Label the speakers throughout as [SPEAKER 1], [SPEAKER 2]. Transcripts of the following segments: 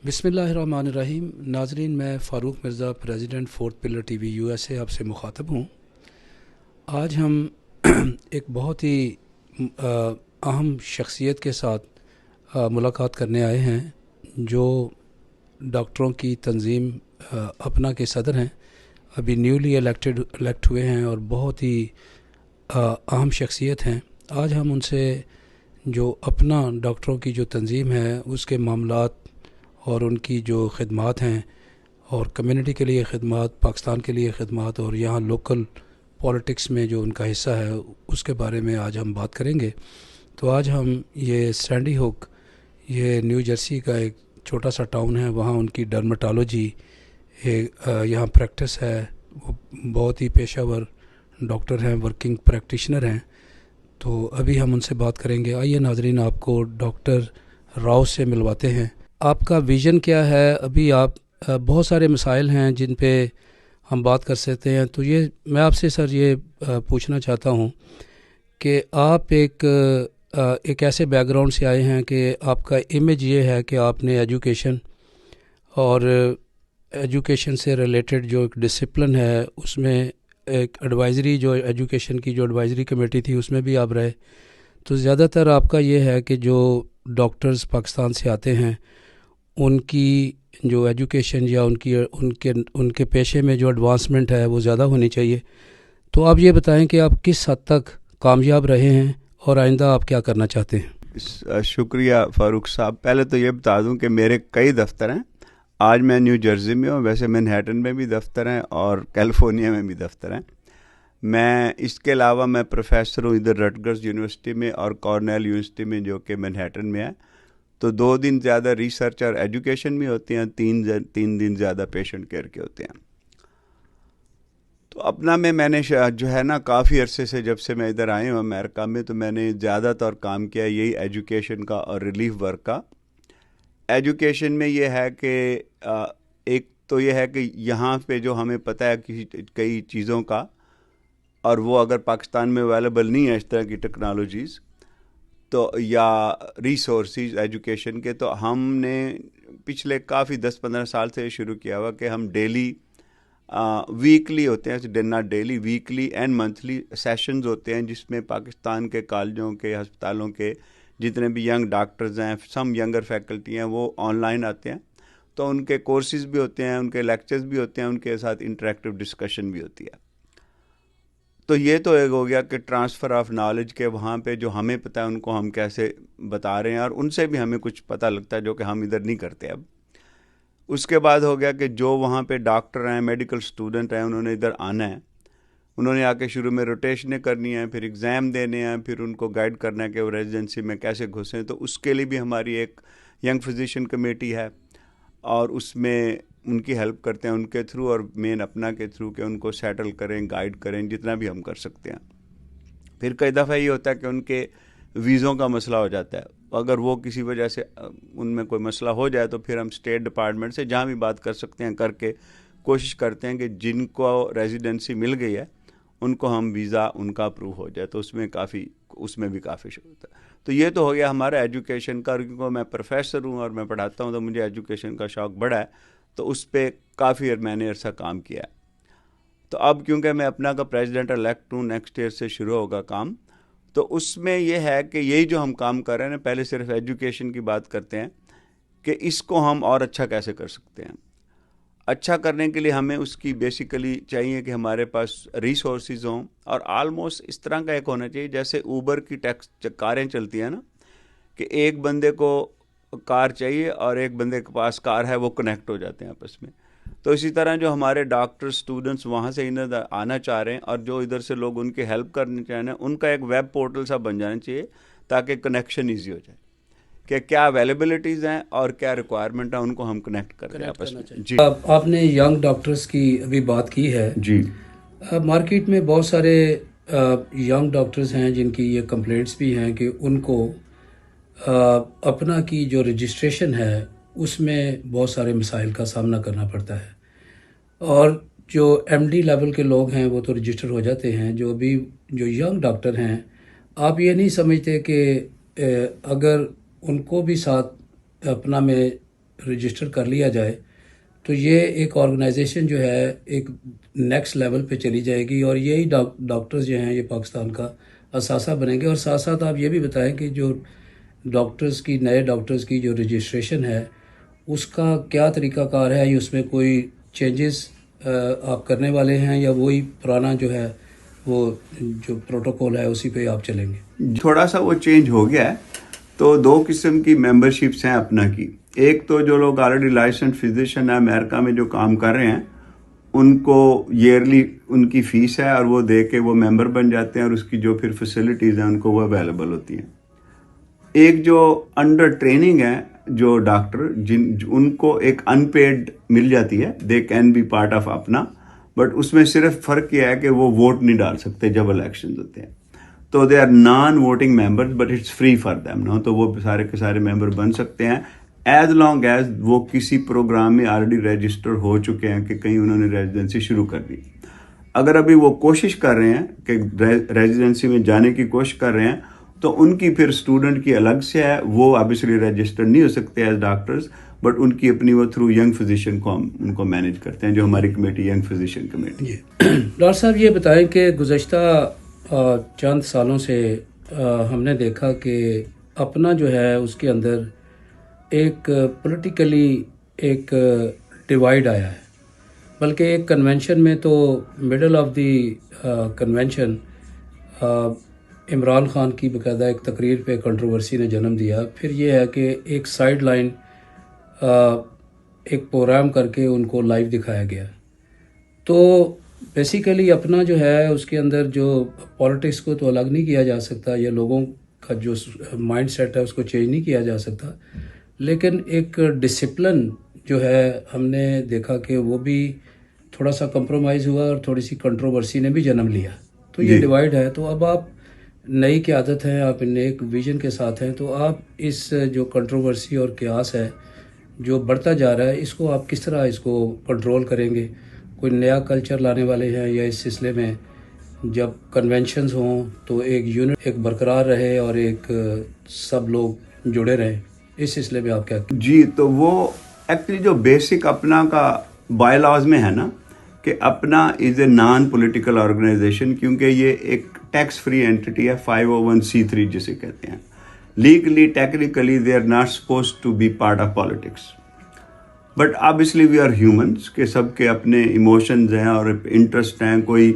[SPEAKER 1] بسم اللہ الرحمن الرحیم. ناظرین، میں Farooq Mirza, president fourth pillar T V U S A آپ سے مخاطب ہوں. آج ہم ایک بہت ہی اہم شخصیت کے ساتھ ملاقات کرنے آئے ہیں جو ڈاکٹروں کی تنظیم اپنا کے صدر ہیں. ابھی نیولی الیکٹ ہوئے ہیں اور بہت ہی اہم شخصیت ہیں. آج ہم ان سے جو اپنا ڈاکٹروں کی جو تنظیم ہے اس کے معاملات اور ان کی جو خدمات ہیں اور کمیونٹی کے لیے خدمات، پاکستان کے لیے خدمات اور یہاں لوکل پولیٹکس میں جو ان کا حصہ ہے اس کے بارے میں آج ہم بات کریں گے. تو آج ہم یہ سینڈی ہوک، یہ نیو جرسی کا ایک چھوٹا سا ٹاؤن ہے، وہاں ان کی ڈرمٹالوجی یہاں پریکٹس ہے. وہ بہت ہی پیشہ ور ڈاکٹر ہیں، ورکنگ پریکٹیشنر ہیں. تو ابھی ہم ان سے بات کریں گے. آئیے ناظرین، آپ کو ڈاکٹر راؤ سے ملواتے ہیں. آپ کا ویژن کیا ہے؟ ابھی آپ بہت سارے مسائل ہیں جن پہ ہم بات کر سکتے ہیں. تو یہ میں آپ سے سر یہ پوچھنا چاہتا ہوں کہ آپ ایک ایسے بیک گراؤنڈ سے آئے ہیں کہ آپ کا امیج یہ ہے کہ آپ نے ایجوکیشن اور ایجوکیشن سے ریلیٹڈ جو ایک ڈسپلن ہے اس میں ایک ایڈوائزری، جو ایجوکیشن کی جو ایڈوائزری کمیٹی تھی اس میں بھی آپ رہے. تو زیادہ تر آپ کا یہ ہے کہ جو ڈاکٹرز پاکستان سے آتے ہیں ان کی جو ایجوکیشن یا ان کے پیشے میں جو ایڈوانسمنٹ ہے وہ زیادہ ہونی چاہیے. تو آپ یہ بتائیں کہ آپ کس حد تک کامیاب رہے ہیں اور آئندہ آپ کیا کرنا چاہتے ہیں؟
[SPEAKER 2] شکریہ فاروق صاحب. پہلے تو یہ بتا دوں کہ میرے کئی دفتر ہیں. آج میں نیو جرسی میں ہوں، ویسے مینہیٹن میں بھی دفتر ہیں اور کیلیفورنیا میں بھی دفتر ہیں. میں اس کے علاوہ میں پروفیسر ہوں ادھر رٹگرز یونیورسٹی میں اور کارنیل یونیورسٹی میں جو کہ مینہیٹن میں ہے. تو 2 دن زیادہ ریسرچ اور ایجوکیشن بھی ہوتے ہیں، 3 دن زیادہ پیشنٹ کیئر کے ہوتے ہیں. تو اپنا میں نے جو ہے نا کافی عرصے سے، جب سے میں ادھر آئے ہوں امریکہ میں، تو میں نے زیادہ تر کام کیا یہی ایجوکیشن کا اور ریلیف ورک کا. ایجوکیشن میں یہ ہے کہ ایک تو یہ ہے کہ یہاں پہ جو ہمیں پتہ ہے کئی چیزوں کا، اور وہ اگر پاکستان میں اویلیبل نہیں ہے اس طرح کی ٹیکنالوجیز تو یا ریسورسز ایجوکیشن کے، تو ہم نے پچھلے کافی 10-15 سال سے شروع کیا ہوا کہ ہم ڈیلی ویکلی ہوتے ہیں، not daily, weekly and monthly sessions ہوتے ہیں جس میں پاکستان کے کالجوں کے، ہسپتالوں کے جتنے بھی ینگ ڈاکٹرز ہیں، سم ینگر فیکلٹی ہیں، وہ آن لائن آتے ہیں. تو ان کے کورسز بھی ہوتے ہیں، ان کے لیکچرز بھی ہوتے ہیں، ان کے ساتھ انٹریکٹیو ڈسکشن بھی ہوتی ہے. تو یہ تو ایک ہو گیا کہ ٹرانسفر آف نالج کے وہاں پہ جو ہمیں پتہ ہے ان کو ہم کیسے بتا رہے ہیں، اور ان سے بھی ہمیں کچھ پتہ لگتا ہے جو کہ ہم ادھر نہیں کرتے اب. اس کے بعد ہو گیا کہ جو وہاں پہ ڈاکٹر ہیں، میڈیکل اسٹوڈنٹ ہیں، انہوں نے ادھر آنا ہے. انہوں نے آ کے شروع میں روٹیشنیں کرنی ہیں، پھر ایگزام دینے ہیں، پھر ان کو گائیڈ کرنا ہے کہ وہ ریزیڈنسی میں کیسے گھسیں. تو اس کے لیے بھی ہماری ایک ینگ فزیشین کمیٹی ہے اور اس میں ان کی ہیلپ کرتے ہیں ان کے تھرو اور مین اپنا کے تھرو کہ ان کو سیٹل کریں، گائیڈ کریں جتنا بھی ہم کر سکتے ہیں. پھر کئی دفعہ یہ ہوتا ہے کہ ان کے ویزوں کا مسئلہ ہو جاتا ہے. اگر وہ کسی وجہ سے ان میں کوئی مسئلہ ہو جائے تو پھر ہم اسٹیٹ ڈپارٹمنٹ سے جہاں بھی بات کر سکتے ہیں کر کے کوشش کرتے ہیں کہ جن کو ریزیڈنسی مل گئی ہے ان کو ہم ویزا ان کا اپروو ہو جائے. تو اس میں بھی کافی شروع ہوتا ہے. تو یہ تو ہو گیا ہمارا ایجوکیشن کا. کیونکہ میں پروفیسر ہوں اور میں پڑھاتا ہوں تو مجھے ایجوکیشن کا شوق بڑا ہے، تو اس پہ کافی میں نے عرصہ کام کیا ہے. تو اب کیونکہ میں اپنا کا پریزیڈنٹ الیکٹ ہوں، نیکسٹ ایئر سے شروع ہوگا کام، تو اس میں یہ ہے کہ یہی جو ہم کام کر رہے ہیں، پہلے صرف ایجوکیشن کی بات کرتے ہیں کہ اس کو ہم اور اچھا کیسے کر سکتے ہیں. اچھا کرنے کے لیے ہمیں اس کی بیسیکلی چاہیے کہ ہمارے پاس ریسورسز ہوں، اور آلموسٹ اس طرح کا ایک ہونا چاہیے جیسے اوبر کی کاریں چلتی ہیں نا، کہ ایک بندے کو کار چاہیے اور ایک بندے کے پاس کار ہے، وہ کنیکٹ ہو جاتے ہیں آپس میں. تو اسی طرح جو ہمارے ڈاکٹر اسٹوڈنٹس وہاں سے ادھر آنا چاہ رہے ہیں اور جو ادھر سے لوگ ان کی ہیلپ کرنے چاہ رہے ہیں، ان کا ایک ویب پورٹل سا بن جانا چاہیے تاکہ کنیکشن ایزی ہو جائے کہ کیا اویلیبلٹیز ہیں اور کیا ریکوائرمنٹ ہیں، ان کو ہم کنیکٹ کریں آپس میں.
[SPEAKER 1] جی، آپ نے ینگ ڈاکٹرز کی ابھی بات کی ہے.
[SPEAKER 2] جی،
[SPEAKER 1] مارکیٹ میں بہت سارے ینگ ڈاکٹرز ہیں جن کی یہ کمپلینٹس بھی ہیں کہ ان کو اپنا کی جو رجسٹریشن ہے اس میں بہت سارے مسائل کا سامنا کرنا پڑتا ہے. اور جو ایم ڈی لیول کے لوگ ہیں وہ تو رجسٹر ہو جاتے ہیں، جو ینگ ڈاکٹر ہیں، آپ یہ نہیں سمجھتے کہ اگر ان کو بھی ساتھ اپنا میں رجسٹر کر لیا جائے تو یہ ایک آرگنائزیشن جو ہے ایک نیکسٹ لیول پہ چلی جائے گی، اور یہی ڈاکٹرز جو ہیں یہ پاکستان کا اثاثہ بنیں گے۔ اور ساتھ ساتھ آپ یہ بھی بتائیں کہ جو نئے ڈاکٹرز کی جو رجسٹریشن ہے اس کا کیا طریقہ کار ہے، یا اس میں کوئی چینجز آپ کرنے والے ہیں، یا وہی پرانا جو ہے وہ جو پروٹوکول ہے اسی پہ آپ چلیں گے؟
[SPEAKER 2] تھوڑا سا وہ چینج ہو گیا ہے۔ تو دو قسم کی ممبرشپس ہیں اپنا کی۔ ایک تو جو لوگ آلریڈی لائسنس فزیشین ہیں امریکہ میں جو کام کر رہے ہیں، ان کو ایئرلی ان کی فیس ہے اور وہ دے کے وہ ممبر بن جاتے ہیں، اور اس کی جو پھر فیسلٹیز ہیں ان کو وہ اویلیبل ہوتی ہیں۔ ایک جو انڈر ٹریننگ ہے جو ڈاکٹر ان کو ایک ان پیڈ مل جاتی ہے، they can be part of APNA, but اس میں صرف فرق یہ ہے کہ وہ ووٹ نہیں ڈال سکتے جب الیکشنز ہوتے ہیں، تو they are non voting members but it's free for them نا، تو وہ سارے کے سارے ممبر بن سکتے ہیں ایز لانگ ایز وہ کسی پروگرام میں آلریڈی رجسٹر ہو چکے ہیں کہ کہیں انہوں نے ریزیڈنسی شروع کر دی۔ اگر ابھی وہ کوشش کر رہے ہیں کہ ریزیڈنسی میں جانے کی کوشش کر رہے ہیں تو ان کی پھر اسٹوڈنٹ کی الگ سے ہے، وہ آبویسلی رجسٹر نہیں ہو سکتے ایز ڈاکٹرز، بٹ ان کی اپنی وہ تھرو ینگ فزیشین کو ہم ان کو مینیج کرتے ہیں، جو ہماری کمیٹی ینگ فزیشین کمیٹی۔
[SPEAKER 1] جی ڈاکٹر صاحب یہ بتائیں کہ گزشتہ چند سالوں سے ہم نے دیکھا کہ اپنا جو ہے اس کے اندر ایک پولیٹیکلی ایک ڈیوائڈ آیا ہے، بلکہ ایک کنونشن میں تو middle of the convention Imran Khan کی باقاعدہ ایک تقریر پہ کنٹروورسی نے جنم دیا۔ پھر یہ ہے کہ ایک سائیڈ لائن ایک پروگرام کر کے ان کو لائیو دکھایا گیا۔ تو بیسیکلی اپنا جو ہے اس کے اندر جو پالیٹکس کو تو الگ نہیں کیا جا سکتا، یا لوگوں کا جو مائنڈ سیٹ ہے اس کو چینج نہیں کیا جا سکتا، لیکن ایک ڈسپلن جو ہے ہم نے دیکھا کہ وہ بھی تھوڑا سا کمپرومائز ہوا، اور تھوڑی سی کنٹروورسی نے بھی جنم لیا۔ تو یہ ڈیوائڈ ہے۔ تو اب آپ نئی قیادت ہیں، آپ نیک ویژن کے ساتھ ہیں، تو آپ اس جو کنٹروورسی اور قیاس ہے جو بڑھتا جا رہا ہے، اس کو آپ کس طرح اس کو کنٹرول کریں گے؟ کوئی نیا کلچر لانے والے ہیں، یا اس سلسلے میں جب کنونشنز ہوں تو ایک یونٹ ایک برقرار رہے اور ایک سب لوگ جڑے رہیں، اس سلسلے میں آپ کیا؟
[SPEAKER 2] جی تو وہ ایکچولی جو بیسک اپنا کا بائی لاز میں ہے نا کہ اپنا از اے نان پولیٹیکل آرگنائزیشن، کیونکہ یہ ایک ٹیکس فری اینٹی ہے، 501c3 جسے کہتے ہیں۔ Legally technically they are not suppose to be part of politics, but obviously we are humans کہ سب کے اپنے ایموشنز ہیں اور انٹرسٹ ہیں، کوئی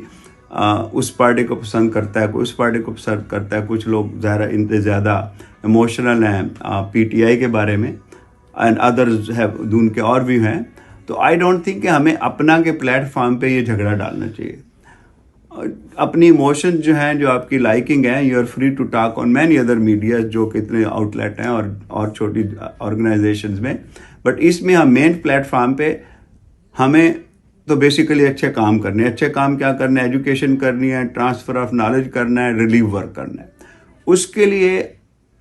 [SPEAKER 2] اس پارٹی کو پسند کرتا ہے، کوئی اس پارٹی کو پسند کرتا ہے، کچھ لوگ ظاہر زیادہ ایموشنل ہیں پی ٹی آئی کے بارے میں، اینڈ ادرز ہیو ان کے اور بھی ہیں۔ تو آئی ڈونٹ تھنک کہ ہمیں اپنا کے پلیٹ فارم پہ یہ جھگڑا ڈالنا چاہیے۔ اپنی ایموشن جو ہیں، جو آپ کی لائکنگ ہیں، you are free to talk on many other medias جو کتنے آؤٹ لیٹ ہیں اور چھوٹی آرگنائزیشنز میں، بٹ اس میں ہم مین پلیٹ فارم پہ ہمیں تو بیسیکلی اچھے کام کرنے ہیں۔ اچھے کام کیا کرنا ہے؟ ایجوکیشن کرنی ہے، ٹرانسفر آف نالج کرنا ہے، ریلیف ورک کرنا ہے۔ اس کے لیے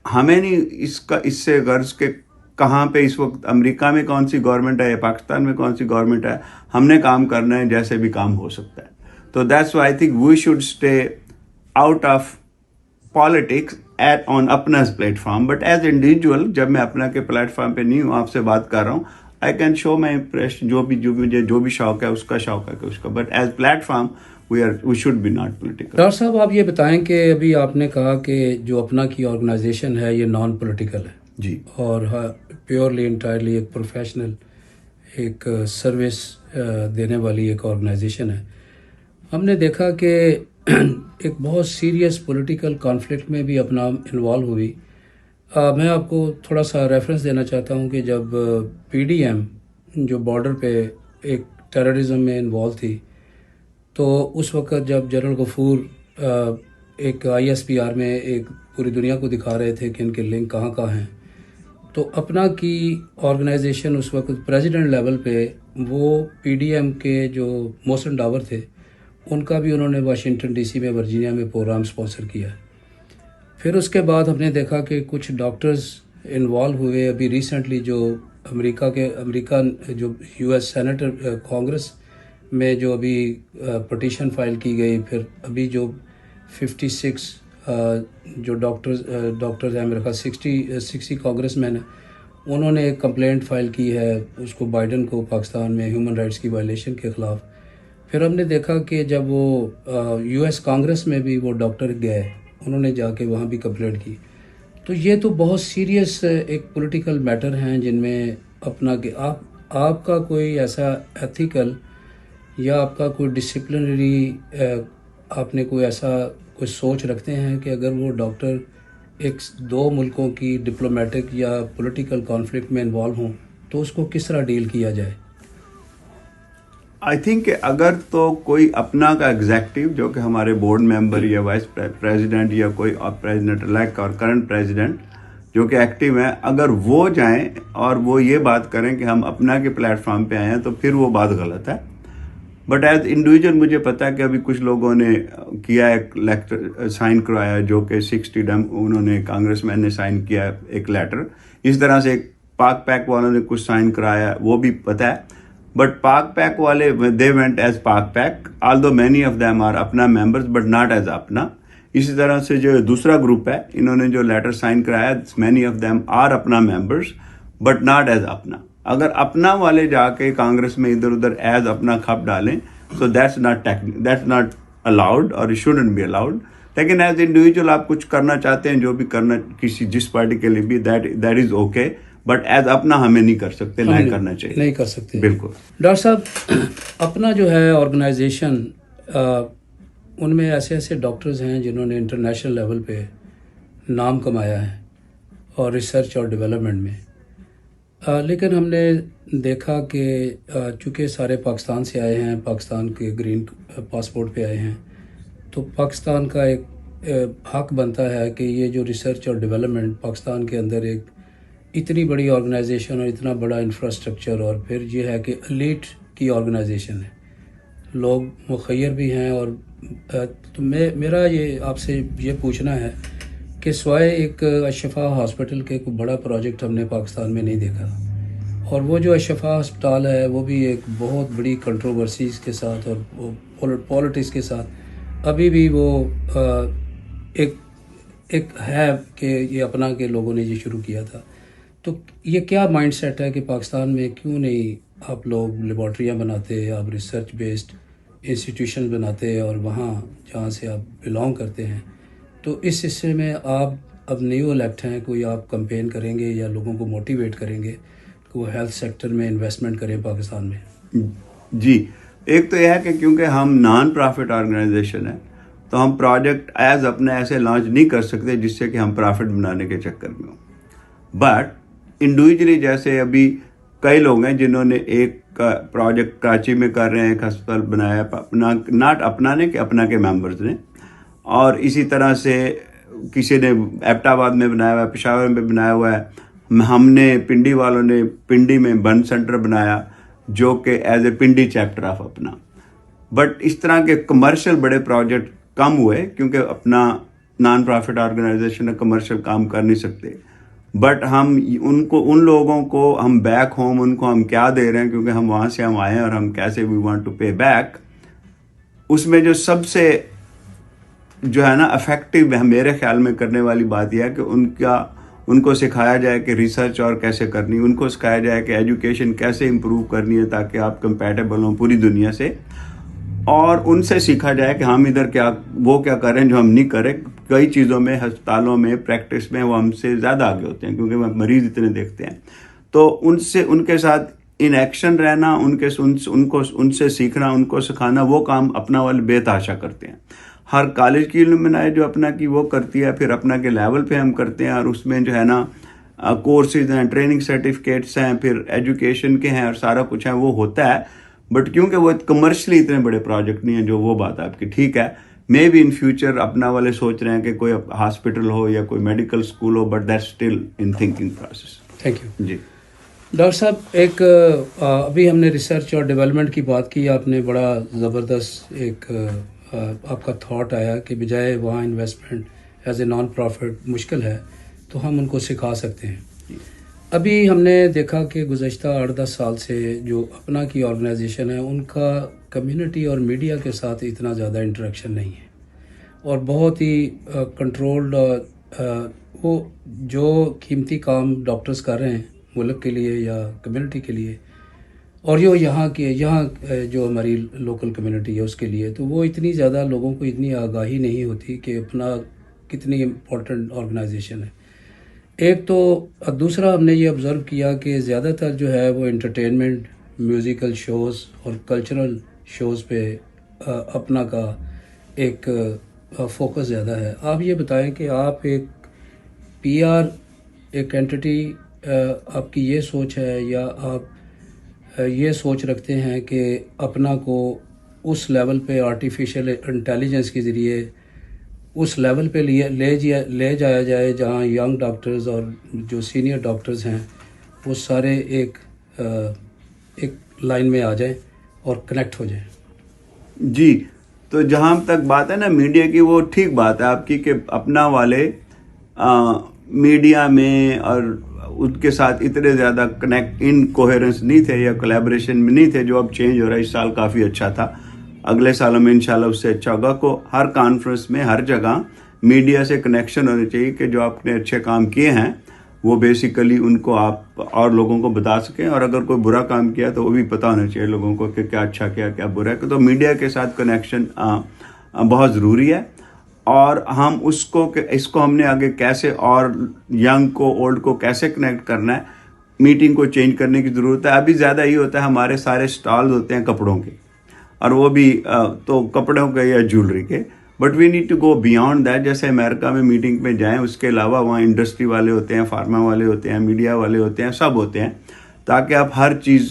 [SPEAKER 2] ہمیں نہیں اس سے غرض کہ کہاں پہ اس وقت امریکہ میں کون سی گورنمنٹ ہے یا پاکستان میں کون سی گورنمنٹ ہے، ہم نے کام کرنا ہے جیسے بھی کام ہو سکتا ہے۔ تو that's why I think we should stay out of politics on اپناز platform, but as individual جب میں اپنا کے پلیٹ فارم پہ نہیں ہوں، آپ سے بات کر رہا ہوں، I can show my impression, مجھے جو بھی شوق ہے اس کا شوق ہے کہ اس کا، but as platform we should be not political.
[SPEAKER 1] Doctor صاحب آپ یہ بتائیں کہ ابھی آپ نے کہا کہ جو اپنا کی آرگنائزیشن ہے یہ نان پولیٹیکل ہے
[SPEAKER 2] جی،
[SPEAKER 1] اور پیورلی انٹائرلی ایک پروفیشنل ایک سروس دینے والی ایک آرگنائزیشن ہے۔ ہم نے دیکھا کہ ایک بہت سیریس پولیٹیکل کانفلکٹ میں بھی اپنا انوالو ہوئی۔ میں آپ کو تھوڑا سا ریفرنس دینا چاہتا ہوں کہ جب پی ڈی ایم جو بارڈر پہ ایک ٹیررزم میں انوالو تھی، تو اس وقت جب جنرل غفور ایک آئی ایس پی آر میں ایک پوری دنیا کو دکھا رہے تھے کہ ان کے لنک کہاں کہاں ہیں، تو اپنا کی آرگنائزیشن اس وقت پریزیڈنٹ لیول پہ وہ پی ڈی ایم کے جو موسن ڈاور تھے ان کا بھی انہوں نے واشنگٹن ڈی سی میں ورجینیا میں پروگرام سپانسر کیا۔ پھر اس کے بعد ہم نے دیکھا کہ کچھ ڈاکٹرز انوالو ہوئے۔ ابھی ریسنٹلی جو امریکہ جو یو ایس سینیٹر کانگریس میں جو ابھی پٹیشن فائل کی گئی، پھر ابھی جو 56 جو ڈاکٹرز ہیں، میرے خیال 60 کانگریس مین ہیں، انہوں نے ایک کمپلینٹ فائل کی ہے اس کو بائیڈن کو پاکستان میں ہیومن رائٹس کی وائلیشن کے خلاف. پھر ہم نے دیکھا کہ جب وہ یو ایس کانگریس میں بھی وہ ڈاکٹر گئے, انہوں نے جا کے وہاں بھی کمپلینٹ کی. تو یہ تو بہت سیریس ایک پولیٹیکل میٹر ہیں جن میں اپنا کہ آپ کا کوئی ایسا ایتھیکل یا آپ کا کوئی ڈسپلنری آپ نے کوئی ایسا کوئی سوچ رکھتے ہیں کہ اگر وہ ڈاکٹر ایک دو ملکوں کی ڈپلومیٹک یا پولیٹیکل کانفلکٹ میں انوالو ہوں تو اس کو کس طرح ڈیل کیا جائے؟
[SPEAKER 2] آئی تھنک کہ اگر تو کوئی اپنا کا ایگزیکٹو جو کہ ہمارے بورڈ ممبر یا وائس پریزیڈنٹ یا کوئی پریزیڈنٹ الیکٹ اور کرنٹ پریزیڈنٹ جو کہ ایکٹیو ہیں, اگر وہ جائیں اور وہ یہ بات کریں کہ ہم اپنا کے پلیٹ فارم پہ آئے ہیں تو پھر وہ بات غلط ہے. بٹ ایز انڈیویجول مجھے پتا ہے کہ ابھی کچھ لوگوں نے کیا ایک لیٹر سائن کروایا جو کہ 60 انہوں نے کانگریس مین نے سائن کیا ایک لیٹر. اس طرح سے پاک پیک والوں نے کچھ سائن کرایا وہ بھی پتا ہے. بٹ پاک پیک والے they went as Pak PAC although many of them are APNA members but not as APNA. اسی طرح سے جو دوسرا گروپ ہے انہوں نے جو لیٹر سائن کرایا many of them are APNA members but not as اپنا. اگر اپنا والے جا کے کانگریس میں ادھر ادھر ایز اپنا کھپ ڈالیں تو دیٹس ناٹ الاؤڈ اور اٹ شوڈنٹ بی الاؤڈ. لیکن ایز انڈیویجول آپ کچھ کرنا چاہتے ہیں جو بھی کرنا کسی جس پارٹی کے لیے بھی that is okay, but as اپنا ہمیں نہیں کر سکتے, نہیں کرنا چاہیے,
[SPEAKER 1] نہیں کر سکتے.
[SPEAKER 2] بالکل.
[SPEAKER 1] ڈاکٹر صاحب اپنا جو ہے آرگنائزیشن ان میں ایسے ایسے ڈاکٹرز ہیں جنہوں نے انٹرنیشنل لیول پہ نام کمایا ہے اور ریسرچ اور ڈیولپمنٹ میں, لیکن ہم نے دیکھا کہ چونکہ سارے پاکستان سے آئے ہیں, پاکستان کے گرین پاسپورٹ پہ آئے ہیں, تو پاکستان کا ایک حق بنتا ہے کہ یہ جو ریسرچ اور ڈیولپمنٹ پاکستان کے اندر ایک اتنی بڑی آرگنائزیشن اور اتنا بڑا انفراسٹرکچر اور پھر یہ ہے کہ ایلیٹ کی آرگنائزیشن ہے, لوگ مخیر بھی ہیں. اور تو میرا یہ آپ سے یہ پوچھنا ہے کہ سوائے ایک اشفا ہاسپٹل کے کوئی بڑا پروجیکٹ ہم نے پاکستان میں نہیں دیکھا, اور وہ جو اشفا ہسپتال ہے وہ بھی ایک بہت بڑی کنٹروورسیز کے ساتھ اور پالیٹکس کے ساتھ ابھی بھی وہ ایک ہے کہ یہ اپنا کے لوگوں نے یہ شروع کیا تھا. تو یہ کیا مائنڈ سیٹ ہے کہ پاکستان میں کیوں نہیں آپ لوگ لیبارٹریاں بناتے, آپ ریسرچ بیسڈ انسٹیٹیوشن بناتے اور وہاں جہاں سے آپ بلانگ کرتے ہیں, تو اس حصے میں آپ اب نیو الیکٹ ہیں, کوئی آپ کمپین کریں گے یا لوگوں کو موٹیویٹ کریں گے کہ وہ ہیلتھ سیکٹر میں انویسٹمنٹ کریں پاکستان میں؟
[SPEAKER 2] جی, ایک تو یہ ہے کہ کیونکہ ہم نان پرافٹ آرگنائزیشن ہیں تو ہم پروجیکٹ ایز اپنے ایسے لانچ نہیں کر سکتے جس سے کہ ہم پرافٹ بنانے کے چکر میں ہوں. بٹ انڈیویجلی جیسے ابھی کئی لوگ ہیں جنہوں نے ایک پروجیکٹ کراچی میں کر رہے ہیں, ایک ہسپتال بنایا اپنا, ناٹ اپنا نے کہ اپنا کے ممبرز نے, اور اسی طرح سے کسی نے ایبٹ آباد میں بنایا ہوا ہے, پشاور میں بنایا ہوا ہے, ہم نے پنڈی والوں نے پنڈی میں بن سینٹر بنایا جو کہ as a Pindi chapter of APNA. But اس طرح کے کمرشل بڑے پروجیکٹ کم ہوئے کیونکہ اپنا نان پرافٹ آرگنائزیشن کمرشل کام کر نہیں سکتے. بٹ ہم ان لوگوں کو ہم بیک ہوم ان کو ہم کیا دے رہے ہیں, کیونکہ ہم وہاں سے ہم آئے ہیں اور ہم کیسے we want to pay back. اس میں جو سب سے جو ہے نا افیکٹو میرے خیال میں کرنے والی بات یہ ہے کہ ان کو سکھایا جائے کہ ریسرچ اور کیسے کرنی, ان کو سکھایا جائے کہ ایجوکیشن کیسے امپروو کرنی ہے تاکہ آپ کمپیٹیبل ہوں پوری دنیا سے, اور ان سے سیکھا جائے کہ ہم ادھر کیا کریں جو ہم نہیں کریں. کئی چیزوں میں, ہسپتالوں میں, پریکٹس میں وہ ہم سے زیادہ آگے ہوتے ہیں کیونکہ وہ مریض اتنے دیکھتے ہیں. تو ان کے ساتھ ان ایکشن رہنا, ان سے سیکھنا, ان کو سکھانا, وہ کام اپنا والے بے تحاشا کرتے ہیں. ہر کالج کی علمنائے جو اپنا کی وہ کرتی ہے, پھر اپنا کے لیول پہ ہم کرتے ہیں, اور اس میں جو ہے نا کورسز ہیں, ٹریننگ سرٹیفکیٹس ہیں, پھر ایجوکیشن کے ہیں اور سارا کچھ ہے وہ ہوتا ہے. بٹ کیونکہ وہ کمرشلی اتنے بڑے پروجیکٹ نہیں ہیں, جو وہ بات آپ کی ٹھیک ہے. مے بی ان فیوچر اپنا والے سوچ رہے ہیں کہ کوئی ہاسپٹل ہو یا کوئی میڈیکل اسکول ہو, but that still in thinking process.
[SPEAKER 1] Thank you.
[SPEAKER 2] جی
[SPEAKER 1] ڈاکٹر صاحب, ایک ابھی ہم نے ریسرچ اور ڈیولپمنٹ کی بات کی, آپ نے بڑا زبردست ایک آپ کا تھاٹ آیا کہ بجائے وہاں investment as a non profit مشکل ہے تو ہم ان کو سکھا سکتے ہیں. ابھی ہم نے دیکھا کہ گزشتہ 8-10 سال سے جو اپنا کی آرگنائزیشن ہے ان کا کمیونٹی اور میڈیا کے ساتھ اتنا زیادہ انٹریکشن نہیں ہے, اور بہت ہی کنٹرولڈ, وہ جو قیمتی کام ڈاکٹرز کر رہے ہیں ملک کے لیے یا کمیونٹی کے لیے، اور یہاں جو ہماری لوکل کمیونٹی ہے اس کے لیے، تو وہ اتنی زیادہ لوگوں کو اتنی آگاہی نہیں ہوتی کہ اپنا کتنی امپورٹنٹ آرگنائزیشن ہے ایک تو۔ دوسرا ہم نے یہ آبزرو کیا کہ زیادہ تر جو ہے وہ انٹرٹینمنٹ، میوزیکل شوز اور کلچرل شوز پہ اپنا کا ایک فوکس زیادہ ہے۔ آپ یہ بتائیں کہ آپ ایک پی آر ایک اینٹی آپ کی یہ سوچ ہے، یا آپ یہ سوچ رکھتے ہیں کہ اپنا کو اس لیول پہ آرٹیفیشل انٹیلیجنس کے ذریعے اس لیول پہ لے جایا جائے جہاں ینگ ڈاکٹرز اور جو سینئر ڈاکٹرز ہیں وہ سارے ایک لائن میں آ جائیں اور کنیکٹ ہو جائیں؟
[SPEAKER 2] جی، تو جہاں تک بات ہے نا میڈیا کی، وہ ٹھیک بات ہے آپ کی کہ اپنا والے میڈیا میں اور ان کے ساتھ اتنے زیادہ کنیکٹ ان کوہیرنس نہیں تھے یا کولیبریشن میں نہیں تھے، جو اب چینج ہو رہا ہے۔ اس سال کافی اچھا تھا، اگلے سالوں میں انشاءاللہ اس سے اچھا ہوگا۔ کو ہر کانفرنس میں ہر جگہ میڈیا سے کنیکشن ہونے چاہیے کہ جو آپ نے اچھے کام کیے ہیں وہ بیسیکلی ان کو آپ اور لوگوں کو بتا سکیں، اور اگر کوئی برا کام کیا تو وہ بھی پتہ ہونا چاہیے لوگوں کو کہ کیا اچھا کیا کیا برا ہے۔ تو میڈیا کے ساتھ کنیکشن بہت ضروری ہے، اور ہم اس کو ہم نے آگے کیسے اور ینگ کو اولڈ کو کیسے کنیکٹ کرنا ہے، میٹنگ کو چینج کرنے کی ضرورت ہے۔ ابھی زیادہ یہ ہوتا ہے ہمارے سارے سٹالز ہوتے ہیں کپڑوں کے، اور وہ بھی تو کپڑوں کے یا جولری کے، but we need to go beyond that. جیسے امریکہ میں میٹنگ پہ جائیں، اس کے علاوہ وہاں انڈسٹری والے ہوتے ہیں، فارما والے ہوتے ہیں، میڈیا والے ہوتے ہیں، سب ہوتے ہیں، تاکہ آپ ہر چیز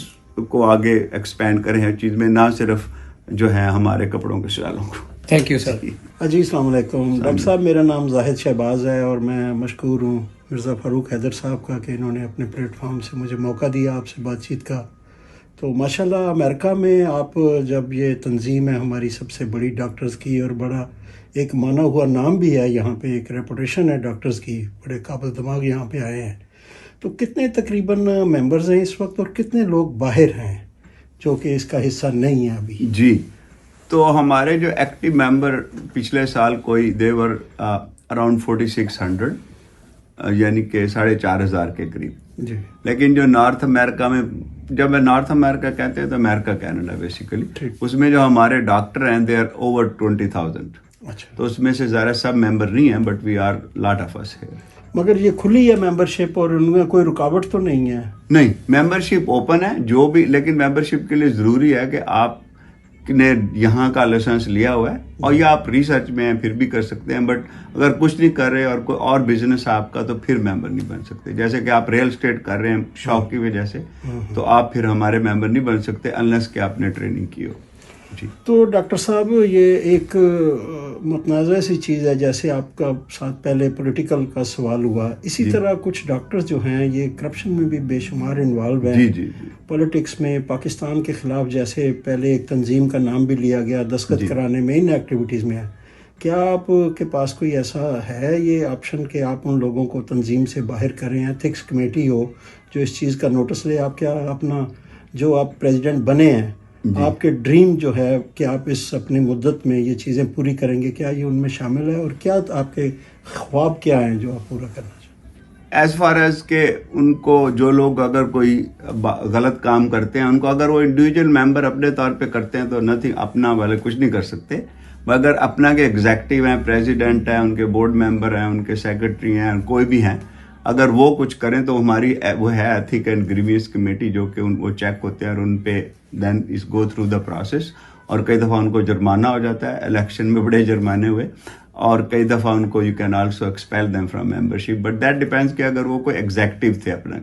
[SPEAKER 2] کو آگے ایکسپینڈ کریں، ہر چیز میں، نہ صرف جو ہے ہمارے کپڑوں کے سوالوں کو۔
[SPEAKER 1] Thank you sir.
[SPEAKER 3] جی السلام علیکم ڈاکٹر صاحب، میرا نام زاہد شہباز ہے، اور میں مشکور ہوں مرزا فاروق حیدر صاحب کا کہ انہوں نے اپنے پلیٹ فارم سے مجھے موقع دیا آپ سے بات چیت کا۔ تو ماشاءاللہ امریکہ میں آپ جب یہ تنظیم ہے ہماری سب سے بڑی ڈاکٹرز کی، اور بڑا ایک مانا ہوا نام بھی ہے یہاں پہ، ایک ریپوٹیشن ہے ڈاکٹرز کی، بڑے قابل دماغ یہاں پہ آئے ہیں، تو کتنے تقریباً ممبرز ہیں اس وقت، اور کتنے لوگ باہر ہیں جو کہ اس کا حصہ نہیں ہیں ابھی؟
[SPEAKER 2] جی، تو ہمارے جو ایکٹیو ممبر پچھلے سال کوئی دیور اراؤنڈ 4600، یعنی کہ 4500 کے قریب۔
[SPEAKER 3] جی،
[SPEAKER 2] لیکن جو نارتھ امریکہ میں، جب میں نارتھ امریکہ کہتے ہیں تو امریکہ کینیڈا بیسیکلی، اس میں جو ہمارے ڈاکٹر ہیں دے آر اوور 20,000۔
[SPEAKER 3] اچھا،
[SPEAKER 2] تو اس میں سے ذرا سب ممبر نہیں ہیں، but we are lot of us here.
[SPEAKER 3] مگر یہ کھلی ہے ممبرشپ، اور ان میں کوئی رکاوٹ تو نہیں ہے؟
[SPEAKER 2] نہیں، ممبرشپ اوپن ہے جو بھی، لیکن ممبرشپ کے لیے ضروری ہے کہ آپ نے یہاں کا لائسنس لیا ہوا ہے، اور یا آپ ریسرچ میں ہیں پھر بھی کر سکتے ہیں، بٹ اگر کچھ نہیں کر رہے اور کوئی اور بزنس آپ کا تو پھر ممبر نہیں بن سکتے۔ جیسے کہ آپ ریل اسٹیٹ کر رہے ہیں شوق کی وجہ سے، تو آپ پھر ہمارے ممبر نہیں بن سکتے انلیس کہ آپ نے ٹریننگ کی ہو۔ جی،
[SPEAKER 3] تو ڈاکٹر صاحب یہ ایک متنازع سی چیز ہے، جیسے آپ کا ساتھ پہلے پولیٹیکل کا سوال ہوا، اسی طرح کچھ ڈاکٹرز جو ہیں یہ کرپشن میں بھی بے شمار انوالو ہیں۔
[SPEAKER 2] جی جی جی،
[SPEAKER 3] پولیٹکس میں پاکستان کے خلاف جیسے پہلے ایک تنظیم کا نام بھی لیا گیا دستخط کرانے میں، ان ایکٹیویٹیز میں ہے، کیا آپ کے پاس کوئی ایسا ہے یہ آپشن کہ آپ ان لوگوں کو تنظیم سے باہر کریں، ایتھکس کمیٹی ہو جو اس چیز کا نوٹس لے؟ آپ کیا اپنا جو آپ پریزیڈنٹ بنے ہیں، آپ کے ڈریم جو ہے کہ آپ اس اپنی مدت میں یہ چیزیں پوری کریں گے، کیا یہ ان میں شامل ہے، اور کیا آپ کے خواب کیا ہیں جو آپ پورا کرنا چاہیں؟
[SPEAKER 2] ایز فار ایز کہ ان کو جو لوگ اگر کوئی غلط کام کرتے ہیں، ان کو اگر وہ انڈیویجول ممبر اپنے طور پہ کرتے ہیں تو نتھنگ، اپنا والے کچھ نہیں کر سکتے، مگر اپنا کے ایگزیکٹو ہیں، پریزیڈنٹ ہیں، ان کے بورڈ ممبر ہیں، ان کے سیکرٹری ہیں، کوئی بھی ہیں، اگر وہ کچھ کریں تو ہماری وہ ہے ایتھک اینڈ گریوینس کمیٹی، جو کہ وہ چیک ہوتے ہیں اور ان پہ دین از گو تھرو دا پروسیس، اور کئی دفعہ ان کو جرمانہ ہو جاتا ہے، الیکشن میں بڑے جرمانے ہوئے، اور کئی دفعہ ان کو you can also expel them from membership, but that depends کہ اگر وہ کوئی ایگزیکٹو تھے اپنا،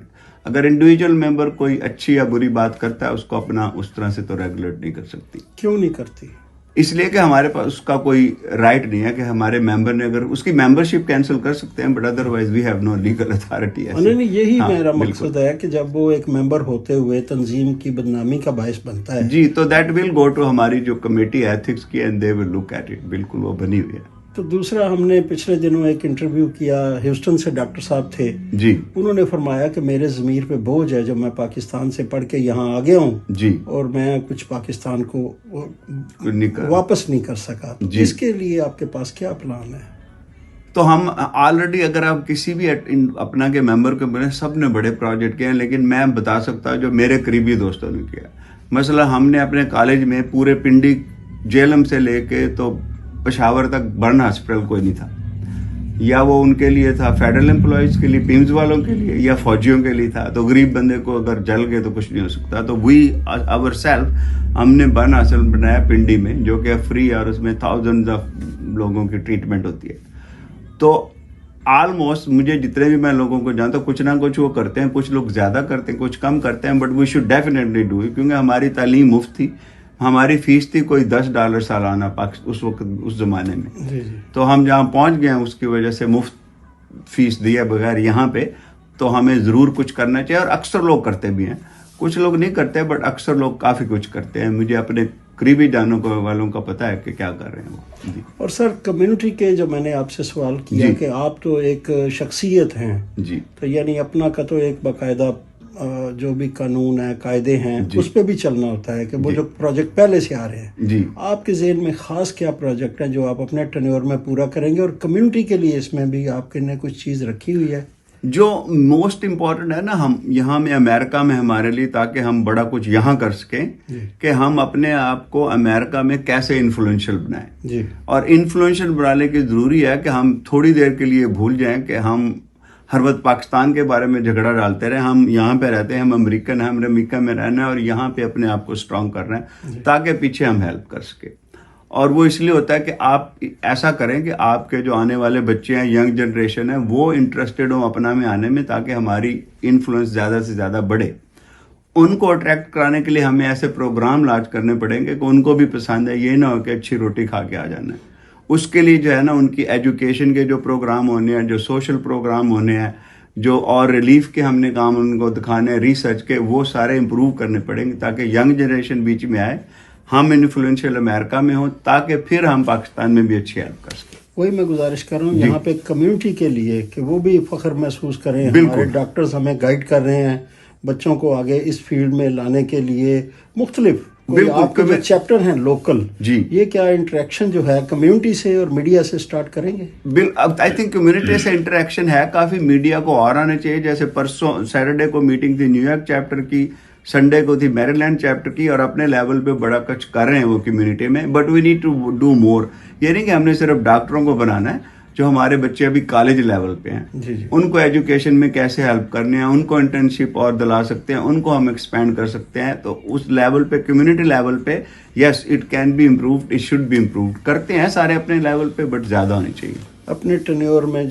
[SPEAKER 2] اگر انڈیویجول ممبر کوئی اچھی یا بری بات کرتا ہے اس کو اپنا اس طرح سے تو ریگولیٹ نہیں کر سکتی۔
[SPEAKER 3] کیوں نہیں کرتی؟
[SPEAKER 2] اس لیے کہ ہمارے پاس اس کا کوئی رائٹ نہیں ہے کہ ہمارے ممبر نے اگر اس کی ممبرشپ کینسل کر سکتے ہیں، but otherwise we have no legal authority.
[SPEAKER 3] نہیں، یہی میرا مقصد ہے کہ جب وہ ایک ممبر ہوتے ہوئے تنظیم کی بدنامی کا باعث بنتا ہے،
[SPEAKER 2] جی، تو دیٹ ول گو ٹو ہماری جو کمیٹی ایتھکس کی، and they will look at it, بالکل وہ بنی ہوئی ہے۔
[SPEAKER 3] تو دوسرا، ہم نے پچھلے دنوں ایک انٹرویو کیا، ہیوسٹن سے ڈاکٹر صاحب تھے،
[SPEAKER 2] جی
[SPEAKER 3] انہوں نے فرمایا کہ میرے ضمیر پہ بوجھ ہے جب میں پاکستان سے پڑھ کے یہاں آ گیا ہوں،
[SPEAKER 2] جی،
[SPEAKER 3] اور میں کچھ پاکستان کو
[SPEAKER 2] نہیں کر
[SPEAKER 3] واپس نہیں کر سکا۔ تو
[SPEAKER 2] جی،
[SPEAKER 3] اس کے لیے آپ کے پاس کیا پلان ہے؟
[SPEAKER 2] تو ہم آلریڈی اگر آپ کسی بھی اپنا کے ممبر کو بولیں سب نے بڑے پروجیکٹ کیے ہیں، لیکن میں بتا سکتا ہوں جو میرے قریبی دوستوں نے کیا. مثلا ہم نے اپنے کالج میں پورے پنڈی جیلم سے لے کے تو پشاور تک برن ہاسپٹل کوئی نہیں تھا، یا وہ ان کے لیے تھا فیڈرل امپلائیز کے لیے، پیمز والوں کے لیے، یا فوجیوں کے لیے تھا. تو غریب بندے کو اگر جل گئے تو کچھ نہیں ہو سکتا. تو وی آور سیلف ہم نے برن ہاسپٹل بنایا پنڈی میں، جو کہ فری، اور اس میں تھاؤزنڈز آف لوگوں کی ٹریٹمنٹ ہوتی ہے. تو آلموسٹ مجھے جتنے بھی میں لوگوں کو جانتا ہوں کچھ نہ کچھ وہ کرتے ہیں، کچھ لوگ زیادہ کرتے ہیں، کچھ کم کرتے ہیں، but we should definitely do it, کیونکہ ہماری تعلیم مفت تھی. ہماری فیس تھی کوئی $10 سالانہ اس وقت اس زمانے میں. تو ہم جہاں پہنچ گئے ہیں اس کی وجہ سے مفت فیس دیے بغیر یہاں پہ. تو ہمیں ضرور کچھ کرنا چاہیے، اور اکثر لوگ کرتے بھی ہیں. کچھ لوگ نہیں کرتے بٹ اکثر لوگ کافی کچھ کرتے ہیں. مجھے اپنے قریبی جانوں والوں کا پتہ ہے کہ کیا کر رہے ہیں وہ. جی.
[SPEAKER 3] اور سر کمیونٹی کے جو میں نے آپ سے سوال کیا
[SPEAKER 2] جی.
[SPEAKER 3] کہ آپ تو ایک شخصیت ہیں،
[SPEAKER 2] جی.
[SPEAKER 3] تو یعنی اپنا کا تو ایک باقاعدہ جو بھی قانون ہے، قاعدے ہیں،
[SPEAKER 2] جی.
[SPEAKER 3] اس پہ بھی چلنا ہوتا ہے کہ وہ
[SPEAKER 2] جی.
[SPEAKER 3] جو پروجیکٹ پہلے سے آ رہے ہیں.
[SPEAKER 2] جی.
[SPEAKER 3] آپ کے ذہن میں خاص کیا پروجیکٹ ہے جو آپ اپنے ٹینیور میں پورا کریں گے، اور کمیونٹی کے لیے اس میں بھی آپ نے کچھ چیز رکھی ہوئی ہے؟
[SPEAKER 2] جو موسٹ امپورٹنٹ ہے نا، ہم یہاں میں امریکہ میں ہمارے لیے، تاکہ ہم بڑا کچھ یہاں کر سکیں، کہ ہم اپنے آپ کو امریکہ میں کیسے انفلوئنشل بنائیں.
[SPEAKER 3] جی. اور
[SPEAKER 2] انفلوئنشل بنانے کی ضروری ہے کہ ہم تھوڑی دیر کے لیے بھول جائیں کہ ہم ہر وقت پاکستان کے بارے میں جھگڑا ڈالتے رہے. ہم یہاں پہ رہتے ہیں، ہم امریکن ہیں، ہم امریکہ میں رہنا ہے، اور یہاں پہ اپنے آپ کو اسٹرانگ کر رہے ہیں تاکہ پیچھے ہم ہیلپ کر سکیں. اور وہ اس لیے ہوتا ہے کہ آپ ایسا کریں کہ آپ کے جو آنے والے بچے ہیں، ینگ جنریشن ہے، وہ انٹرسٹڈ ہوں اپنا میں آنے میں، تاکہ ہماری انفلوئنس زیادہ سے زیادہ بڑھے. ان کو اٹریکٹ کرانے کے لیے ہمیں ایسے پروگرام لانچ کرنے پڑیں گے کہ ان کو بھی پسند ہے. یہ نہ ہو کہ اچھی روٹی کھا کے آ جانا ہے. اس کے لیے جو ہے نا، ان کی ایجوکیشن کے جو پروگرام ہونے ہیں، جو سوشل پروگرام ہونے ہیں، جو اور ریلیف کے ہم نے کام ان کو دکھانے ہیں، ریسرچ کے، وہ سارے امپروو کرنے پڑیں گے تاکہ ینگ جنریشن بیچ میں آئے، ہم انفلوئنشل امریکہ میں ہوں، تاکہ پھر ہم پاکستان میں بھی اچھی ہیلپ کر سکیں.
[SPEAKER 3] وہی میں گزارش کر رہا ہوں یہاں پہ کمیونٹی کے لیے کہ وہ بھی فخر محسوس کریں. ہمارے ڈاکٹرز ہمیں گائیڈ کر رہے ہیں بچوں کو آگے اس فیلڈ میں لانے کے لیے. مختلف آپ کے جو چیپٹر ہیں لوکل،
[SPEAKER 2] جی،
[SPEAKER 3] یہ کیا انٹریکشن جو ہے کمیونٹی سے اور میڈیا سے سٹارٹ کریں گے؟
[SPEAKER 2] آئی تھنک کمیونٹی سے انٹریکشن ہے کافی. میڈیا کو اور آنا چاہیے. جیسے پرسوں سیٹرڈے کو میٹنگ تھی نیو یارک چیپٹر کی، سنڈے کو تھی میری لینڈ چیپٹر کی، اور اپنے لیول پہ بڑا کچھ کر رہے ہیں وہ کمیونٹی میں. But we need to do more. یہ نہیں کہ ہم نے صرف ڈاکٹروں کو بنانا ہے. جو ہمارے بچے ابھی کالج لیول پہ ہیں، ان کو ایجوکیشن میں کیسے ہیلپ کرنے ہیں، ان کو انٹرنشپ اور دلا سکتے ہیں، ان کو ہم ایکسپینڈ کر سکتے ہیں. تو اس لیول پہ، کمیونٹی لیول پہ، yes it can be improved, it should be improved. کرتے ہیں سارے اپنے لیول پہ، بٹ زیادہ ہونی چاہیے.
[SPEAKER 3] اپنے ٹینیور میں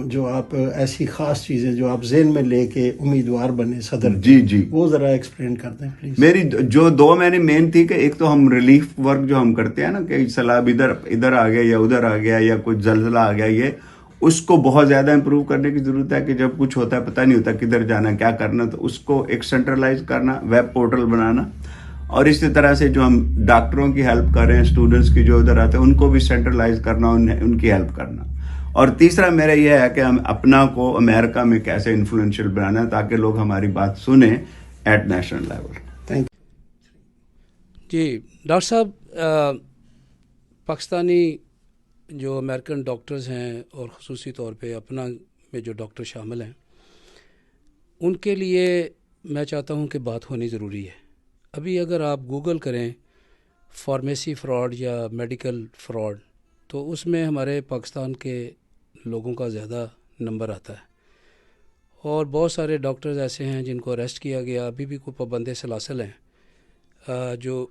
[SPEAKER 3] جو آپ ایسی خاص چیزیں جو آپ ذہن میں لے کے امیدوار بنے صدر،
[SPEAKER 2] جی،
[SPEAKER 3] وہ ذرا ایکسپلین کر دیں پلیز.
[SPEAKER 2] میری جو دو میں نے مین تھی کہ ایک تو ہم ریلیف ورک جو ہم کرتے ہیں نا، کہ سیلاب ادھر آ گیا یا ادھر آ گیا یا کچھ زلزلہ آ گیا، یہ اس کو بہت زیادہ امپروو کرنے کی ضرورت ہے. کہ جب کچھ ہوتا ہے پتہ نہیں ہوتا کدھر جانا، کیا کرنا، تو اس کو ایک سینٹرلائز کرنا، ویب پورٹل بنانا. اور اسی طرح سے جو ہم ڈاکٹروں کی ہیلپ کر رہے ہیں، اسٹوڈنٹس کی جو ادھر آتے ہیں، ان کو بھی سینٹرلائز کرنا، ان کی ہیلپ کرنا. اور تیسرا میرا یہ ہے کہ ہم اپنا کو امریکہ میں کیسے انفلوئنشل بنانا ہے تاکہ لوگ ہماری بات سنیں at national level.
[SPEAKER 3] Thank you.
[SPEAKER 1] جی ڈاکٹر صاحب، پاکستانی جو امریکن ڈاکٹرز ہیں اور خصوصی طور پہ اپنا میں جو ڈاکٹر شامل ہیں، ان کے لیے میں چاہتا ہوں کہ بات ہونی ضروری ہے. ابھی اگر آپ گوگل کریں فارمیسی فراڈ یا میڈیکل فراڈ، تو اس میں ہمارے پاکستان کے لوگوں کا زیادہ نمبر آتا ہے. اور بہت سارے ڈاکٹرز ایسے ہیں جن کو اریسٹ کیا گیا، ابھی بھی کوئی پابند سلاسل ہیں، جو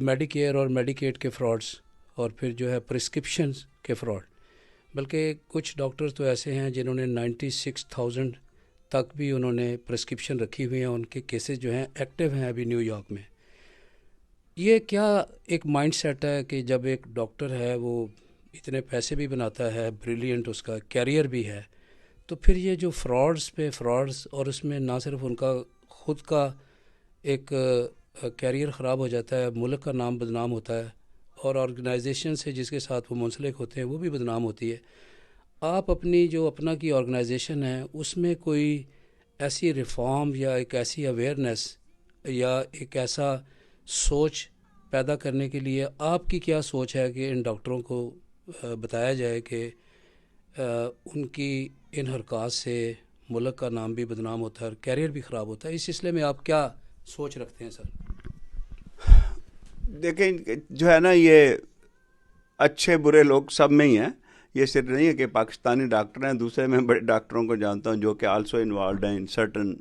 [SPEAKER 1] میڈیکیئر اور میڈیکیٹ کے فراڈز، اور پھر جو ہے پرسکرپشنز کے فراڈ. بلکہ کچھ ڈاکٹرز تو ایسے ہیں جنہوں نے 96,000 تک بھی انہوں نے پرسکرپشن رکھی ہوئی ہیں. ان کے کیسز جو ہیں ایکٹیو ہیں ابھی نیو یارک میں. یہ کیا ایک مائنڈ سیٹ ہے کہ جب ایک ڈاکٹر ہے وہ اتنے پیسے بھی بناتا ہے، بریلینٹ اس کا کیریئر بھی ہے، تو پھر یہ جو فراڈز پہ فراڈز، اور اس میں نہ صرف ان کا خود کا ایک کیریئر خراب ہو جاتا ہے، ملک کا نام بدنام ہوتا ہے، اور آرگنائزیشن سے جس کے ساتھ وہ منسلک ہوتے ہیں وہ بھی بدنام ہوتی ہے. آپ اپنی جو اپنا کی آرگنائزیشن ہے، اس میں کوئی ایسی ریفارم یا ایک ایسی اویئرنیس یا ایک ایسا سوچ پیدا کرنے کے لیے آپ کی کیا سوچ ہے کہ ان ڈاکٹروں کو بتایا جائے کہ ان کی ان حرکات سے ملک کا نام بھی بدنام ہوتا ہے اور کیریئر بھی خراب ہوتا ہے. اس سلسلے میں آپ کیا سوچ رکھتے ہیں سر؟
[SPEAKER 2] دیکھیں جو ہے نا یہ اچھے برے لوگ سب میں ہی ہیں. یہ صرف نہیں ہے کہ پاکستانی ڈاکٹر ہیں, دوسرے میں بڑے ڈاکٹروں کو جانتا ہوں جو کہ آلسو انوالوڈ ہیں ان سرٹن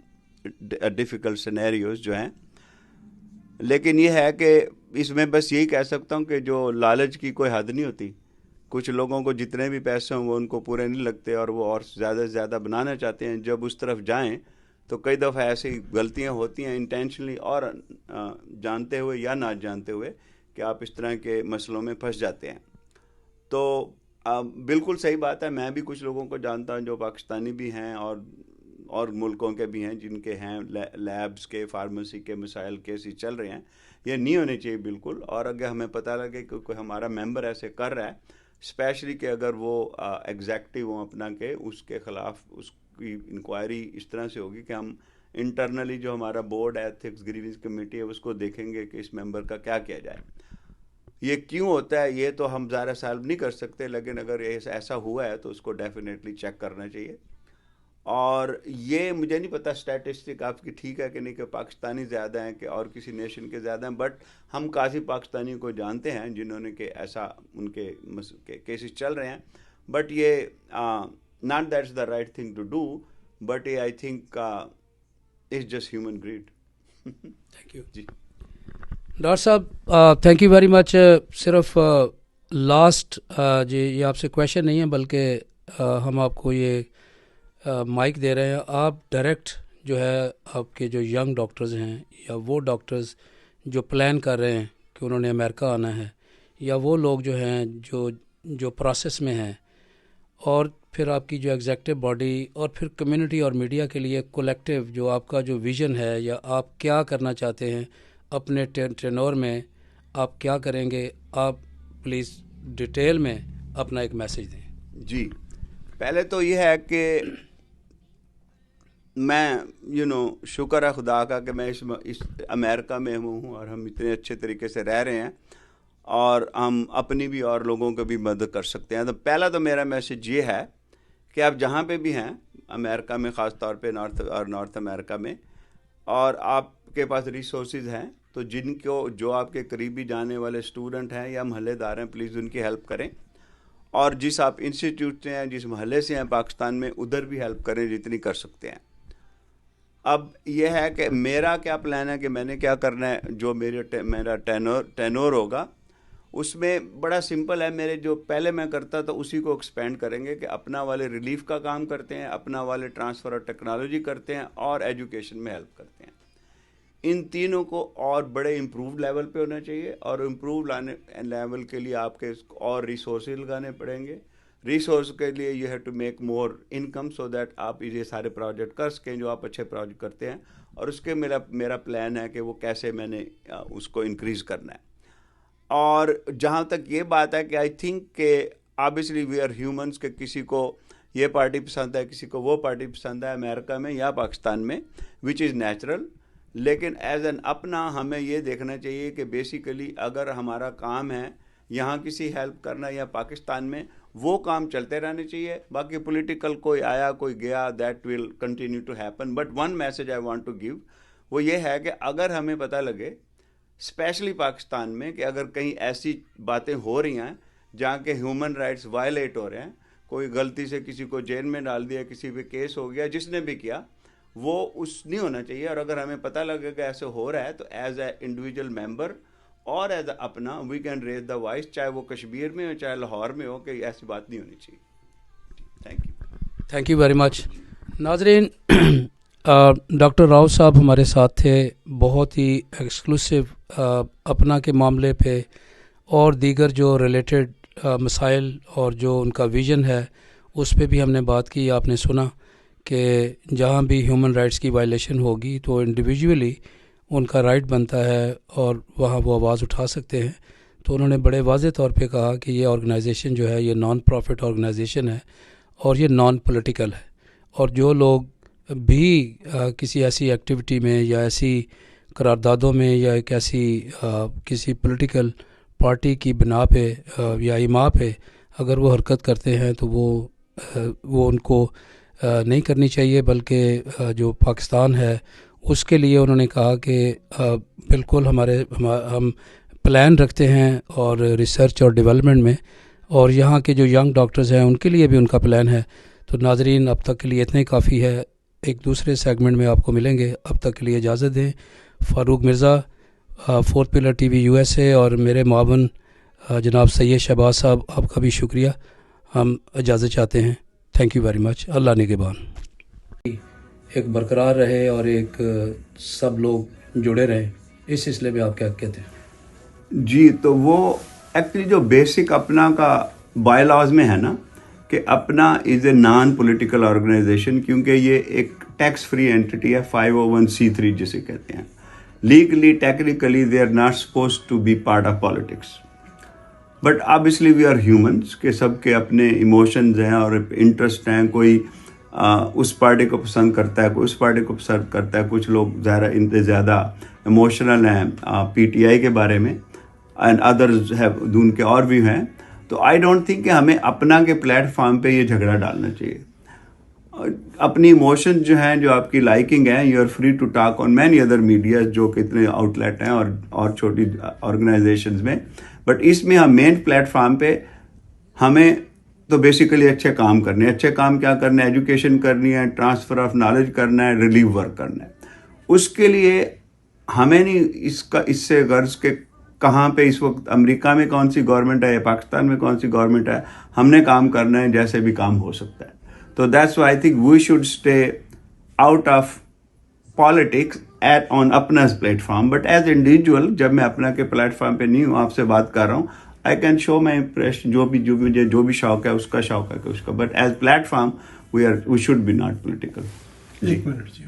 [SPEAKER 2] ڈیفیکلٹ سینیریوز جو ہیں. لیکن یہ ہے کہ اس میں بس یہی کہہ سکتا ہوں کہ جو لالچ کی کوئی حد نہیں ہوتی. کچھ لوگوں کو جتنے بھی پیسے ہوں وہ ان کو پورے نہیں لگتے اور وہ اور زیادہ سے زیادہ بنانا چاہتے ہیں. جب اس طرف جائیں تو کئی دفعہ ایسی غلطیاں ہوتی ہیں انٹینشنلی اور جانتے ہوئے یا نہ جانتے ہوئے کہ آپ اس طرح کے مسئلوں میں پھنس جاتے ہیں. تو بالکل صحیح بات ہے. میں بھی کچھ لوگوں کو جانتا ہوں جو پاکستانی بھی ہیں اور ملکوں کے بھی ہیں جن کے ہیں لیبز کے فارمیسی کے مسائل کیسی چل رہے ہیں. یہ نہیں ہونے چاہیے بالکل. اور اگر ہمیں پتہ لگے کہ کوئی ہمارا ممبر ایسے کر رہا ہے, اسپیشلی کہ اگر وہ ایگزیکٹو ہوں اپنا کہ اس کے خلاف اس کی انکوائری اس طرح سے ہوگی کہ ہم انٹرنلی جو ہمارا بورڈ ایتھکس گریونس کمیٹی ہے اس کو دیکھیں گے کہ اس ممبر کا کیا کیا جائے. یہ کیوں ہوتا ہے یہ تو ہم ظاہر سالو نہیں کر سکتے, لیکن اگر ایسا ہوا ہے تو اس کو ڈیفینیٹلی چیک کرنا چاہیے. اور یہ مجھے نہیں پتا اسٹیٹسٹک آپ کی ٹھیک ہے کہ نہیں کہ پاکستانی زیادہ ہیں کہ اور کسی نیشن کے زیادہ ہیں, بٹ ہم کافی پاکستانی کو جانتے ہیں جنہوں نے کہ ایسا ان کے کیسز چل رہے ہیں. بٹ یہ not that's the right thing to do, but یہ I think it's just human greed.
[SPEAKER 1] Thank you
[SPEAKER 2] جی
[SPEAKER 1] ڈاکٹر صاحب, تھینک یو ویری مچ. صرف لاسٹ جی یہ آپ سے کویشچن نہیں ہے بلکہ ہم آپ کو یہ مائک دے رہے ہیں. آپ ڈائریکٹ جو ہے آپ کے جو ینگ ڈاکٹرز ہیں یا وہ ڈاکٹرز جو پلان کر رہے ہیں کہ انہوں نے امریکہ آنا ہے, یا وہ لوگ جو ہیں جو پروسیس میں ہیں, اور پھر آپ کی جو ایگزیکٹو باڈی اور پھر کمیونٹی اور میڈیا کے لیے کولیکٹیو جو آپ کا جو ویژن ہے یا آپ کیا کرنا چاہتے ہیں اپنے ٹینور میں, آپ کیا کریں گے, آپ پلیز ڈیٹیل میں اپنا ایک میسیج دیں.
[SPEAKER 2] جی پہلے تو یہ ہے کہ میں شکر ہے خدا کا کہ میں اس امریکہ میں ہوں اور ہم اتنے اچھے طریقے سے رہ رہے ہیں اور ہم اپنی بھی اور لوگوں کو بھی مدد کر سکتے ہیں. تو پہلا تو میرا میسیج یہ ہے کہ آپ جہاں پہ بھی ہیں امریکہ میں, خاص طور پہ نارتھ امریکہ میں, اور آپ کے پاس ریسورسز ہیں تو جو آپ کے قریبی جانے والے اسٹوڈنٹ ہیں یا محلے دار ہیں پلیز ان کی ہیلپ کریں. اور جس آپ انسٹیٹیوٹ سے ہیں جس محلے سے ہیں پاکستان میں ادھر بھی ہیلپ کریں جتنی کر سکتے ہیں. اب یہ ہے کہ میرا کیا پلان ہے کہ میں نے کیا کرنا ہے. جو میرا ٹینور ہوگا اس میں بڑا سمپل ہے. میرے جو پہلے میں کرتا تھا اسی کو ایکسپینڈ کریں گے کہ اپنا والے ریلیف کا کام کرتے ہیں, اپنا والے ٹرانسفر اور ٹیکنالوجی کرتے ہیں, اور ایجوکیشن میں ہیلپ کرتے ہیں. ان تینوں کو اور بڑے امپروو لیول پہ ہونا چاہیے, اور امپروو لیول کے لیے آپ کے اور ریسورسز لگانے پڑیں گے. ریسورس کے لیے you have to make more income so that آپ یہ سارے پروجیکٹ کر سکیں جو آپ اچھے پروجیکٹ کرتے ہیں. اور اس کے میرا پلان ہے کہ وہ کیسے میں نے اس کو انکریز کرنا ہے. اور جہاں تک یہ بات ہے کہ آئی تھنک کہ آبویسلی وی آر ہیومنس, کہ کسی کو یہ پارٹی پسند ہے کسی کو وہ پارٹی پسند ہے امریکہ میں یا پاکستان میں, وچ از نیچرل. لیکن ایز این اپنا ہمیں یہ دیکھنا چاہیے کہ بیسیکلی اگر ہمارا کام ہے یہاں کسی ہیلپ کرنا یا پاکستان میں, وہ کام چلتے رہنے چاہیے. باقی پولیٹیکل کوئی آیا کوئی گیا, that will continue to happen. But one message I want to give, وہ یہ ہے کہ اگر ہمیں پتہ لگے اسپیشلی پاکستان میں کہ اگر کہیں ایسی باتیں ہو رہی ہیں جہاں کے ہیومن رائٹس وائلیٹ ہو رہے ہیں, کوئی غلطی سے کسی کو جیل میں ڈال دیا, کسی پہ کیس ہو گیا, جس نے بھی کیا وہ اس نہیں ہونا چاہیے. اور اگر ہمیں پتہ لگے کہ ایسے ہو رہا ہے تو ایز اے انڈیویجول ممبر اور as a APNA we can raise the voice, چاہے وہ کشمیر میں ہو چاہے لاہور میں ہو, کہ ایسی بات نہیں ہونی چاہیے. تھینک
[SPEAKER 1] یو ویری مچ. ناظرین, ڈاکٹر راؤ صاحب ہمارے ساتھ تھے, بہت ہی ایکسکلوسیو اپنا کے معاملے پہ اور دیگر جو ریلیٹڈ مسائل اور جو ان کا ویژن ہے اس پہ بھی ہم نے بات کی. آپ نے سنا کہ جہاں بھی ہیومن رائٹس کی وائلیشن ہوگی تو انڈیویجولی ان کا رائٹ بنتا ہے اور وہاں وہ آواز اٹھا سکتے ہیں. تو انہوں نے بڑے واضح طور پہ کہا کہ یہ آرگنائزیشن جو ہے یہ نان پروفٹ آرگنائزیشن ہے اور یہ نان پولیٹیکل ہے, اور جو لوگ بھی کسی ایسی ایکٹیویٹی میں یا ایسی قراردادوں میں یا ایک ایسی کسی پولیٹیکل پارٹی کی بنا پہ یا ایما پہ اگر وہ حرکت کرتے ہیں تو وہ ان کو نہیں کرنی چاہیے، بلکہ جو پاکستان ہے اس کے لیے انہوں نے کہا کہ بالکل ہم پلان رکھتے ہیں اور ریسرچ اور ڈیولپمنٹ میں، اور یہاں کے جو ینگ ڈاکٹرز ہیں ان کے لیے بھی ان کا پلان ہے. تو ناظرین، اب تک کے لیے اتنا ہی کافی ہے. ایک دوسرے سیگمنٹ میں آپ کو ملیں گے. اب تک کے لیے اجازت دیں. Farooq Mirza, fourth pillar T V USA، اور میرے معاون جناب سید شہباز صاحب، آپ کا بھی شکریہ. ہم اجازت چاہتے ہیں. Thank you very much. اللہ نگہبان. ایک برقرار رہے اور ایک سب لوگ جڑے رہیں، اس سلسلے میں آپ کیا کہتے ہیں؟
[SPEAKER 2] جی، تو وہ ایکچولی جو بیسک اپنا کا بائی لاز میں ہے نا کہ اپنا از اے نان پولیٹیکل آرگنائزیشن، کیونکہ یہ ایک ٹیکس فری اینٹی ہے، 501(c)(3 جسے کہتے ہیں. Legally technically they are not suppose to be part of politics, but obviously we are humans کہ سب کے اپنے ایموشنز ہیں اور انٹرسٹ ہیں. کوئی اس پارٹی کو پسند کرتا ہے، کوئی اس پارٹی کو پسند کرتا ہے. کچھ لوگ زیادہ ایموشنل ہیں PTI کے بارے میں، اینڈ ادرز ہیو دون کے اور بھی ہیں. تو آئی ڈونٹ تھنک کہ ہمیں اپنا کے پلیٹ فارم پہ یہ جھگڑا ڈالنا چاہیے. اپنی ایموشن جو ہیں، جو آپ کی لائکنگ ہیں، you are free to talk on many other media جو کتنے آؤٹ لیٹ ہیں اور چھوٹی آرگنائزیشنز میں. بٹ اس میں ہم مین پلیٹ فارم پہ ہمیں تو بیسیکلی اچھے کام کرنے ہیں. اچھے کام کیا کرنے ہیں؟ ایجوکیشن کرنی ہے، ٹرانسفر آف نالج کرنا ہے، ریلیف ورک کرنا ہے. اس کے لیے ہمیں نہیں اس سے غرض کہ کہاں پہ اس وقت امریکہ میں کون سی گورنمنٹ ہے یا پاکستان میں کون سی گورنمنٹ ہے. ہم نے کام کرنا ہے جیسے بھی کام ہو سکتا ہے. تو that's why I think we should stay out of politics on اپنا platform. But as individual, جب میں اپنا کے پلیٹ فارم پہ نہیں ہوں، آپ سے بات کر رہا ہوں، I can show my impression, مجھے جو بھی شوق ہے اس کا شوق ہے کہ اس کا. But as platform we should be not political.
[SPEAKER 3] ایک منٹ جی.